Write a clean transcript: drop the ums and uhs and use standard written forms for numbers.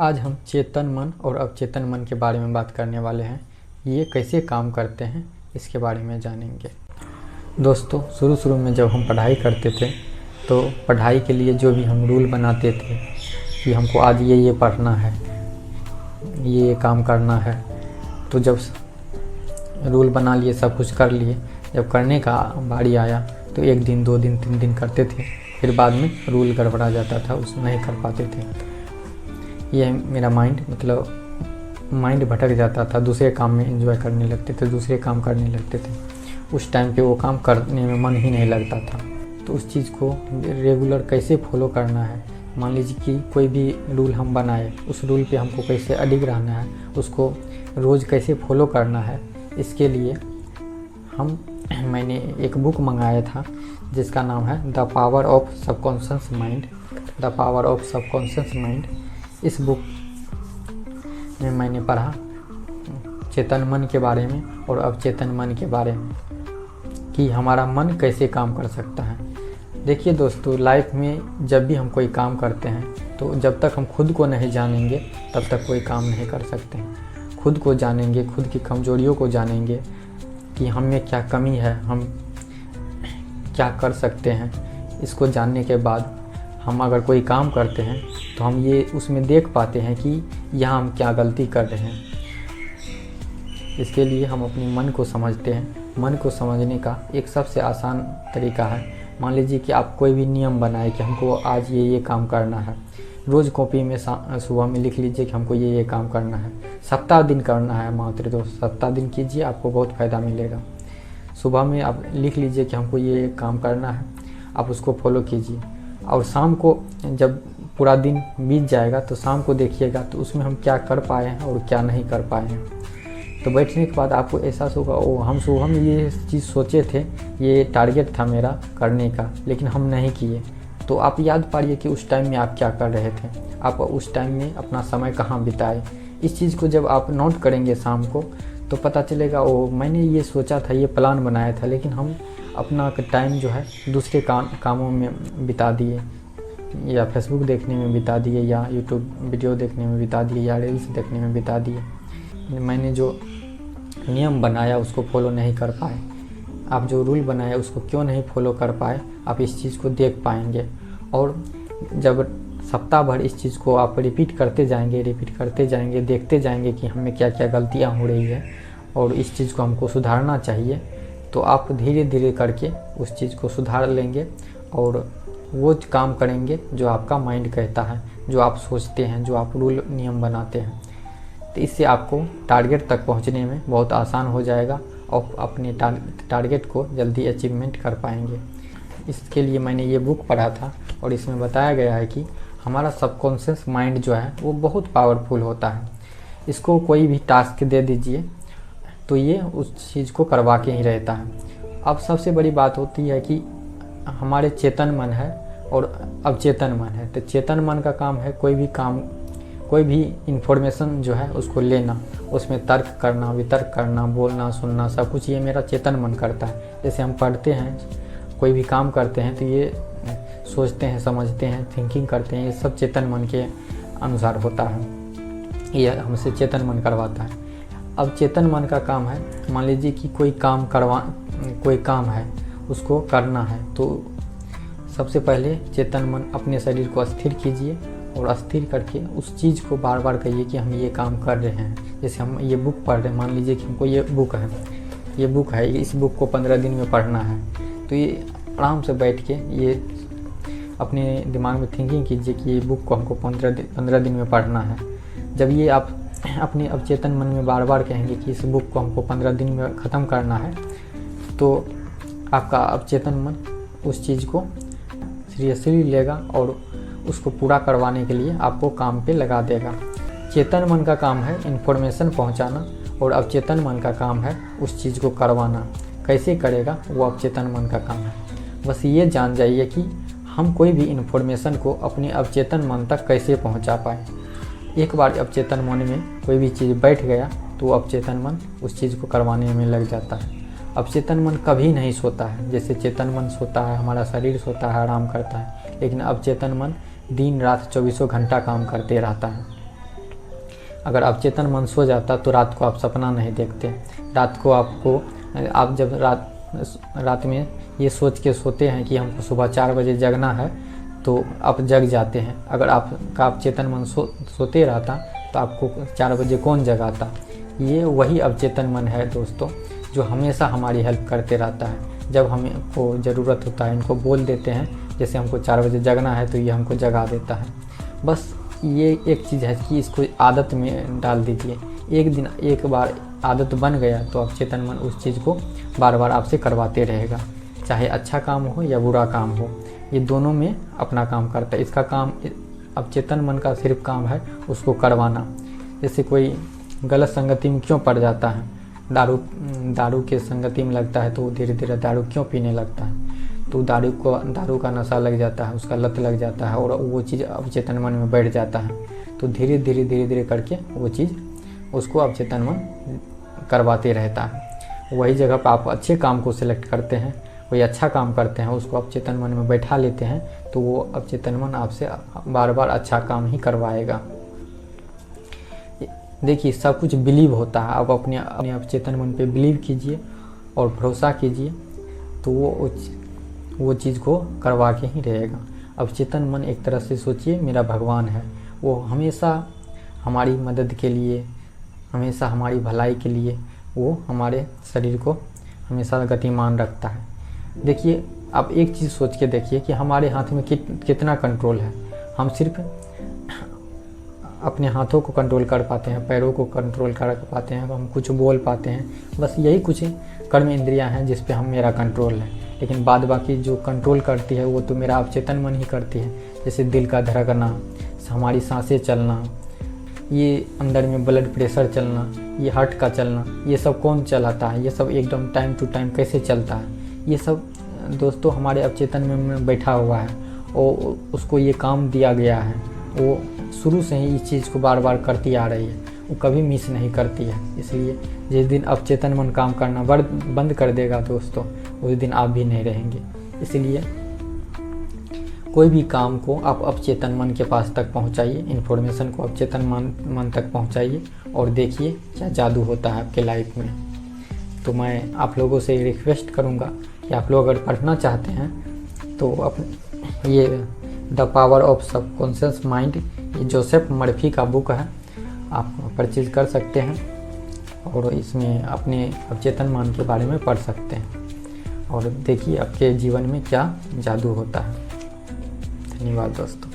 आज हम चेतन मन और अवचेतन मन के बारे में बात करने वाले हैं। ये कैसे काम करते हैं इसके बारे में जानेंगे। दोस्तों, शुरू में जब हम पढ़ाई करते थे तो पढ़ाई के लिए जो भी हम रूल बनाते थे कि हमको आज ये पढ़ना है, ये काम करना है, तो जब रूल बना लिए, सब कुछ कर लिए, जब करने का बारी आया तो 1 दिन 2 दिन 3 दिन करते थे, फिर बाद में रूल गड़बड़ा जाता था, उस नहीं कर पाते थे। ये मेरा माइंड भटक जाता था, दूसरे काम में एंजॉय करने लगते थे, दूसरे काम करने लगते थे। उस टाइम पे वो काम करने में मन ही नहीं लगता था। तो उस चीज़ को रेगुलर कैसे फॉलो करना है, मान लीजिए कि कोई भी रूल हम बनाए, उस रूल पे हमको कैसे अडिग रहना है, उसको रोज़ कैसे फॉलो करना है, इसके लिए मैंने एक बुक मंगाया था जिसका नाम है the power of subconscious mind. The power of subconscious mind, इस बुक में मैंने पढ़ा चेतन मन के बारे में और अवचेतन मन के बारे में कि हमारा मन कैसे काम कर सकता है। देखिए दोस्तों, लाइफ में जब भी हम कोई काम करते हैं तो जब तक हम खुद को नहीं जानेंगे तब तक कोई काम नहीं कर सकते हैं। खुद को जानेंगे, खुद की कमजोरियों को जानेंगे कि हम में क्या कमी है, हम क्या कर सकते हैं। इसको जानने के बाद हम अगर कोई काम करते हैं तो हम ये उसमें देख पाते हैं कि यहाँ हम क्या गलती कर रहे हैं। इसके लिए हम अपने मन को समझते हैं। मन को समझने का एक सबसे आसान तरीका है, मान लीजिए कि आप कोई भी नियम बनाए कि हमको आज ये काम करना है। रोज़ कॉपी में सुबह में लिख लीजिए कि हमको ये काम करना है। सप्ताह दिन करना है मात्र, तो सप्ताह दिन कीजिए, आपको बहुत फ़ायदा मिलेगा। सुबह में आप लिख लीजिए कि हमको ये काम करना है, आप उसको फॉलो कीजिए। और शाम को जब पूरा दिन बीत जाएगा तो शाम को देखिएगा तो उसमें हम क्या कर पाए हैं और क्या नहीं कर पाए हैं। तो बैठने के बाद आपको एहसास होगा, ओ हम सुबह में ये चीज़ सोचे थे, ये टारगेट था मेरा करने का, लेकिन हम नहीं किए। तो आप याद पाइए कि उस टाइम में आप क्या कर रहे थे, आप उस टाइम में अपना समय कहाँ बिताए। इस चीज़ को जब आप नोट करेंगे शाम को तो पता चलेगा, ओ मैंने ये सोचा था, ये प्लान बनाया था, लेकिन हम अपना टाइम जो है दूसरे कामों में बिता दिए, या फेसबुक देखने में बिता दिए, या यूट्यूब वीडियो देखने में बिता दिए, या रील्स देखने में बिता दिए। मैंने जो नियम बनाया उसको फॉलो नहीं कर पाए। आप जो रूल बनाए उसको क्यों नहीं फॉलो कर पाए, आप इस चीज़ को देख पाएंगे। और जब सप्ताह भर इस चीज़ को आप रिपीट करते जाएंगे, देखते जाएंगे कि हमें क्या क्या गलतियाँ हो रही है और इस चीज़ को हमको सुधारना चाहिए, तो आप धीरे धीरे करके उस चीज़ को सुधार लेंगे और वो काम करेंगे जो आपका माइंड कहता है, जो आप सोचते हैं, जो आप रूल नियम बनाते हैं। तो इससे आपको टारगेट तक पहुंचने में बहुत आसान हो जाएगा और अपने टारगेट को जल्दी अचीवमेंट कर पाएंगे। इसके लिए मैंने ये बुक पढ़ा था और इसमें बताया गया है कि हमारा सबकॉन्शियस माइंड जो है वो बहुत पावरफुल होता है। इसको कोई भी टास्क दे दीजिए तो ये उस चीज़ को करवा के ही रहता है। अब सबसे बड़ी बात होती है कि हमारे चेतन मन है और अवचेतन मन है। तो चेतन मन का काम है कोई भी इंफॉर्मेशन जो है उसको लेना, उसमें तर्क करना, वितर्क करना, बोलना, सुनना, सब कुछ ये मेरा चेतन मन करता है। जैसे हम पढ़ते हैं, कोई भी काम करते हैं तो ये सोचते हैं, समझते हैं, थिंकिंग करते हैं, ये सब चेतन मन के अनुसार होता है। ये हमसे चेतन मन करवाता है। अब चेतन मन का काम है, मान लीजिए कि कोई काम है उसको करना है, तो सबसे पहले चेतन मन अपने शरीर को स्थिर कीजिए और स्थिर करके उस चीज़ को बार बार कहिए कि हम ये काम कर रहे हैं। जैसे हम ये बुक पढ़ रहे हैं, मान लीजिए कि हमको ये बुक है, इस बुक को 15 दिन में पढ़ना है, तो ये आराम से बैठ के ये अपने दिमाग में थिंकिंग कीजिए कि ये बुक को हमको 15 दिन में पढ़ना है। जब ये आप अपने अवचेतन मन में बार बार कहेंगे कि इस बुक को हमको 15 दिन में ख़त्म करना है, तो आपका अवचेतन मन उस चीज़ को सीरियसली लेगा और उसको पूरा करवाने के लिए आपको काम पे लगा देगा। चेतन मन का काम है इन्फॉर्मेशन पहुंचाना और अवचेतन मन का काम है उस चीज़ को करवाना। कैसे करेगा वो अवचेतन मन का काम है। बस ये जान जाइए कि हम कोई भी इन्फॉर्मेशन को अपने अवचेतन मन तक कैसे पहुंचा पाए। एक बार अवचेतन मन में कोई भी चीज़ बैठ गया तो अवचेतन मन उस चीज़ को करवाने में लग जाता है। अवचेतन मन कभी नहीं सोता है। जैसे चेतन मन सोता है, हमारा शरीर सोता है, आराम करता है, लेकिन अवचेतन मन दिन रात 24 घंटा काम करते रहता है। अगर अवचेतन मन सो जाता तो रात को आप सपना नहीं देखते। रात को आप जब रात में ये सोच के सोते हैं कि हमको सुबह 4 बजे जगना है तो आप जग जाते हैं। अगर आपका अवचेतन मन सोते रहता तो आपको 4 बजे कौन जगाता। ये वही अवचेतन मन है दोस्तों, जो हमेशा हमारी हेल्प करते रहता है। जब हमें को ज़रूरत होता है इनको बोल देते हैं, जैसे हमको 4 बजे जगना है तो ये हमको जगा देता है। बस ये एक चीज़ है कि इसको आदत में डाल दीजिए। एक बार आदत बन गया तो अवचेतन मन उस चीज़ को बार बार आपसे करवाते रहेगा, चाहे अच्छा काम हो या बुरा काम हो। ये दोनों में अपना काम करता है। इसका काम, अवचेतन मन का सिर्फ काम है उसको करवाना। जैसे कोई गलत संगति में क्यों पड़ जाता है, दारू के संगति में लगता है तो धीरे धीरे दारू क्यों पीने लगता है, तो दारू का नशा लग जाता है, उसका लत लग जाता है और वो चीज़ अवचेतन मन में बैठ जाता है। तो धीरे धीरे करके वो चीज़ उसको अवचेतन मन करवाते रहता है। वही जगह पर आप अच्छे काम को सिलेक्ट करते हैं, कोई अच्छा काम करते हैं, उसको अवचेतन मन में बैठा लेते हैं तो वो अवचेतन मन आपसे बार बार अच्छा काम ही करवाएगा। देखिए, सब कुछ बिलीव होता है। आप अपने अवचेतन मन पे बिलीव कीजिए और भरोसा कीजिए तो वो चीज़ को करवा के ही रहेगा। अवचेतन मन एक तरह से सोचिए मेरा भगवान है। वो हमेशा हमारी मदद के लिए, हमेशा हमारी भलाई के लिए वो हमारे शरीर को हमेशा गतिमान रखता है। देखिए, आप एक चीज़ सोच के देखिए कि हमारे हाथ में कितना कंट्रोल है। हम सिर्फ अपने हाथों को कंट्रोल कर पाते हैं, पैरों को कंट्रोल कर पाते हैं, हम कुछ बोल पाते हैं। बस यही कुछ कर्म इंद्रियां हैं जिस पे हम मेरा कंट्रोल है। लेकिन बाद बाकी जो कंट्रोल करती है वो तो मेरा अवचेतन मन ही करती है। जैसे दिल का धड़कना, हमारी सांसें चलना, ये अंदर में ब्लड प्रेशर चलना, ये हार्ट का चलना, ये सब कौन चलाता है? ये सब एकदम टाइम टू टाइम कैसे चलता है? ये सब दोस्तों हमारे अवचेतन में बैठा हुआ है और उसको ये काम दिया गया है। वो शुरू से ही इस चीज़ को बार बार करती आ रही है, वो कभी मिस नहीं करती है। इसलिए जिस दिन अवचेतन मन काम करना बंद कर देगा दोस्तों, उस दिन आप भी नहीं रहेंगे। इसलिए कोई भी काम को आप अवचेतन मन के पास तक पहुंचाइए, इन्फॉर्मेशन को अवचेतन मन तक पहुंचाइए और देखिए क्या जादू होता है आपके लाइफ में। तो मैं आप लोगों से रिक्वेस्ट करूंगा कि आप लोग अगर पढ़ना चाहते हैं तो ये the power of subconscious mind, ये जोसेफ मर्फी का बुक है, आप परचेज कर सकते हैं और इसमें अपने अवचेतन मन के बारे में पढ़ सकते हैं और देखिए आपके जीवन में क्या जादू होता है। धन्यवाद दोस्तों।